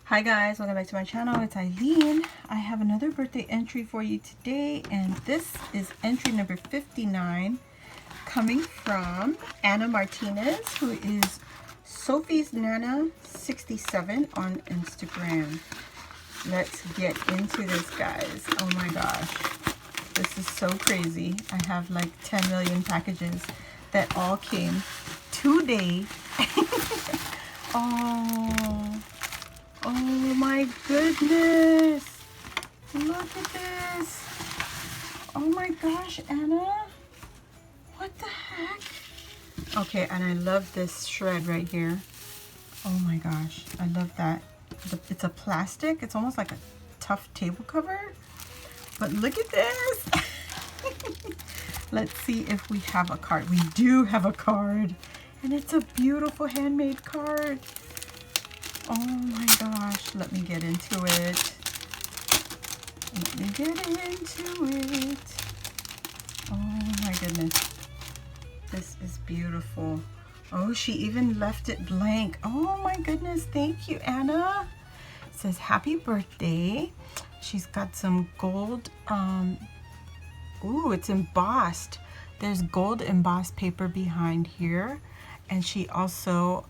Hi guys, welcome back to my channel. It's Eileen. I have another birthday entry for you today, and this is entry number 59 coming from Anna Martinez, who is Sophie's Nana 67 on Instagram. Let's get into this, guys. Oh my gosh, this is so crazy. I have like 10 million packages that all came today. Oh my goodness. Look at this. Oh my gosh, Anna. What the heck? Okay, and I love this shred right here. Oh my gosh, I love that. It's a plastic. It's almost like a tough table cover. But look at this. Let's see if we have a card. We do have a card. And it's a beautiful handmade card. Oh my gosh, let me get into it. Let me get into it. Oh my goodness. This is beautiful. Oh, she even left it blank. Oh my goodness, thank you, Anna. It says happy birthday. She's got some gold, ooh, it's embossed. There's gold embossed paper behind here. And she also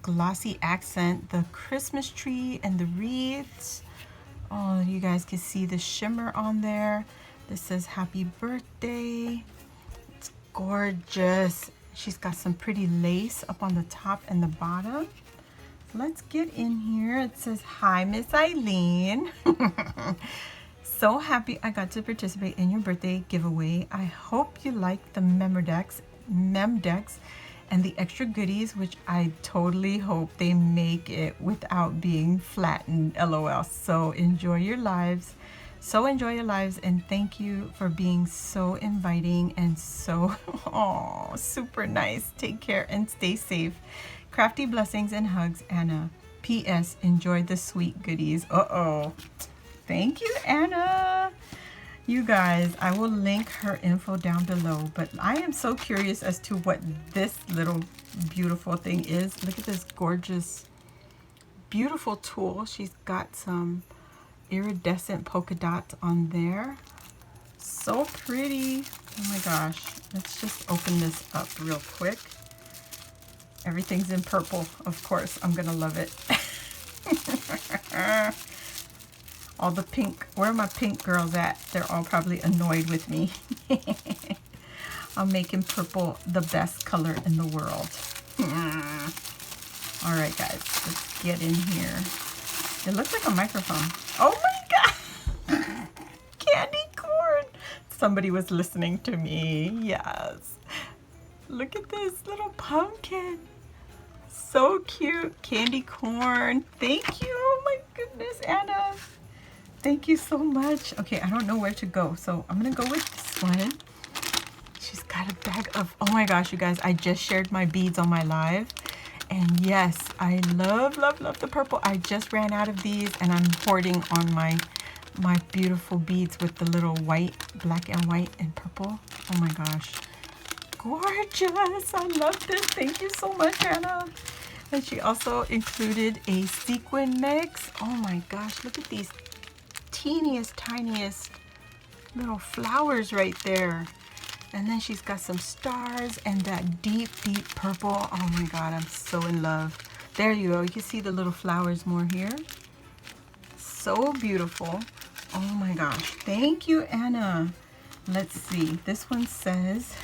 glossy accent the Christmas tree and the wreaths. Oh, you guys can see the shimmer on there. This says happy birthday. It's gorgeous. She's got some pretty lace up on the top and the bottom. Let's get in here. It says, hi, Miss Eileen. So happy I got to participate in your birthday giveaway. I hope you like the Memdex and the extra goodies, which I totally hope they make it without being flattened, LOL. So enjoy your lives. So enjoy your lives, and thank you for being so inviting and so super nice. Take care and stay safe. Crafty blessings and hugs, Anna. P.S. Enjoy the sweet goodies. Thank you, Anna. You guys, I will link her info down below, but I am so curious as to what this little beautiful thing is. Look at this gorgeous, beautiful tool. She's got some iridescent polka dots on there. So pretty. Oh my gosh. Let's just open this up real quick. Everything's in purple, of course. I'm gonna love it. All the pink, where are my pink girls at? They're all probably annoyed with me. I'm making purple the best color in the world. All right, guys, let's get in here. It looks like a microphone. Oh my God! Candy corn! Somebody was listening to me, yes. Look at this little pumpkin. So cute, candy corn. Thank you, oh my goodness, Anna. Thank you so much. Okay, I don't know where to go, so I'm gonna go with this one. She's got a bag of, oh my gosh, you guys, I just shared my beads on my live. And yes, I love, love, love the purple. I just ran out of these, and I'm hoarding on my beautiful beads with the little white, black and white and purple. Oh my gosh. Gorgeous. I love this. Thank you so much, Anna. And she also included a sequin mix. Oh my gosh, look at these teeniest, tiniest little flowers right there. And then she's got some stars and that deep, deep purple. Oh my God, I'm so in love. There you go. You can see the little flowers more here. So beautiful. Oh my gosh. Thank you, Anna. Let's see. This one says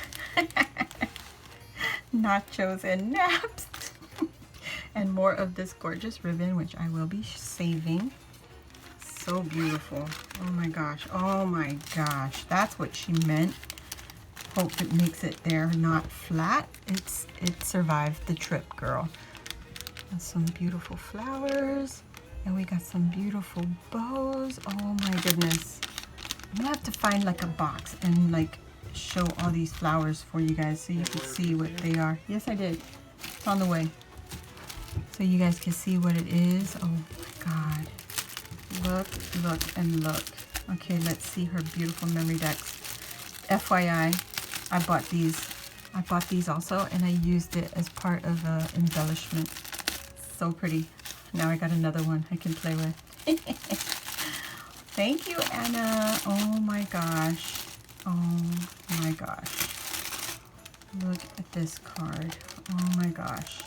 nachos and naps. And more of this gorgeous ribbon, which I will be saving. So beautiful. Oh my gosh. Oh my gosh. That's what she meant. Hope it makes it there not flat. It survived the trip, girl. And some beautiful flowers. And we got some beautiful bows. Oh my goodness. I'm gonna have to find like a box and like show all these flowers for you guys so you can see what they are. Yes, I did. It's on the way. So you guys can see what it is. Oh my God. Look, look, and look. Okay, let's see her beautiful memory decks. FYI, I bought these also, and I used it as part of an embellishment. So pretty. now I got another one I can play with. Thank you, Anna. Oh my gosh. Oh my gosh. Look at this card. Oh my gosh.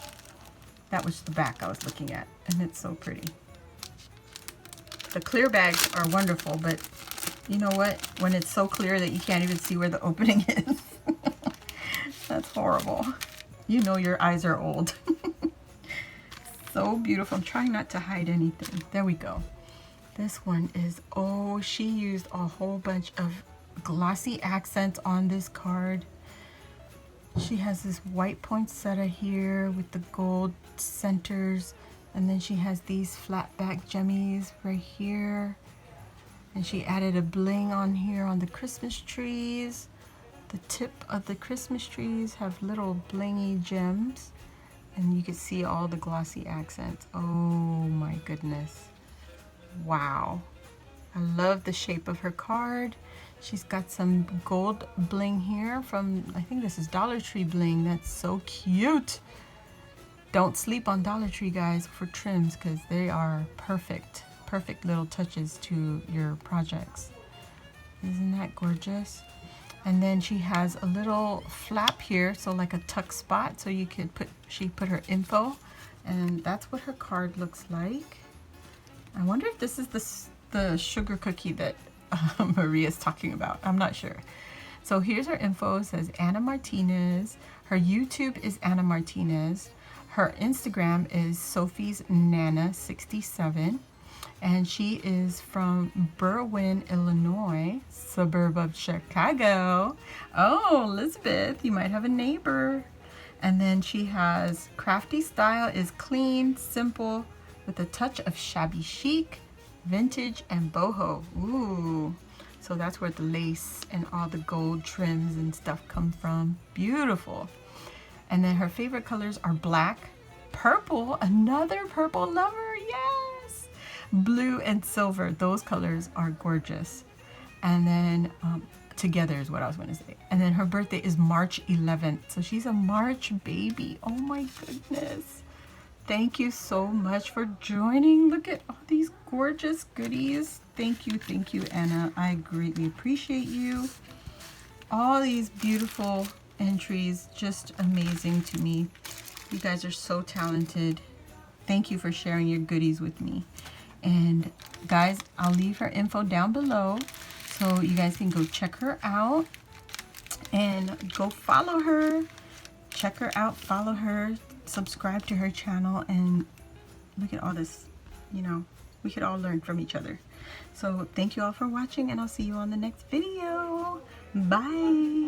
That was the back I was looking at, and it's so pretty. The clear bags are wonderful, but you know what? When it's so clear that you can't even see where the opening is, that's horrible. You know your eyes are old. So beautiful. I'm trying not to hide anything. There we go. This one is, oh, she used a whole bunch of glossy accents on this card. She has this white poinsettia here with the gold centers, and then she has these flat back jemmies right here, and she added a bling on here on the Christmas trees. The tip of the Christmas trees have little blingy gems, and you can see all the glossy accents. Oh my goodness. Wow. I love the shape of her card. She's got some gold bling here from, I think this is Dollar Tree bling. That's so cute. Don't sleep on Dollar Tree, guys, for trims, because they are perfect. Perfect little touches to your projects. Isn't that gorgeous? And then she has a little flap here, so like a tuck spot, so you could put, she put her info, and that's what her card looks like. I wonder if this is the sugar cookie that Maria's talking about. I'm not sure. So here's her info. It says Anna Martinez. Her YouTube is Anna Martinez. Her Instagram is Sophie's Nana 67. And she is from Berwyn, Illinois, suburb of Chicago. Oh, Elizabeth, you might have a neighbor. And then she has crafty style is clean, simple, with a touch of shabby chic, vintage, and boho. Ooh, so that's where the lace and all the gold trims and stuff come from. Beautiful. And then her favorite colors are black, purple, another purple lover, yes, blue and silver. Those colors are gorgeous. And then together is what I was going to say. And then her birthday is March 11th, so she's a March baby. Oh my goodness. Thank you so much for joining. Look at all these gorgeous goodies. Thank you, Anna. I greatly appreciate you. All these beautiful entries, just amazing to me. You guys are so talented. Thank you for sharing your goodies with me. And guys, I'll leave her info down below so you guys can go check her out and go follow her. Check her out, follow her, subscribe to her channel, and look at all this. You know, we could all learn from each other. So thank you all for watching, and I'll see you on the next video. Bye.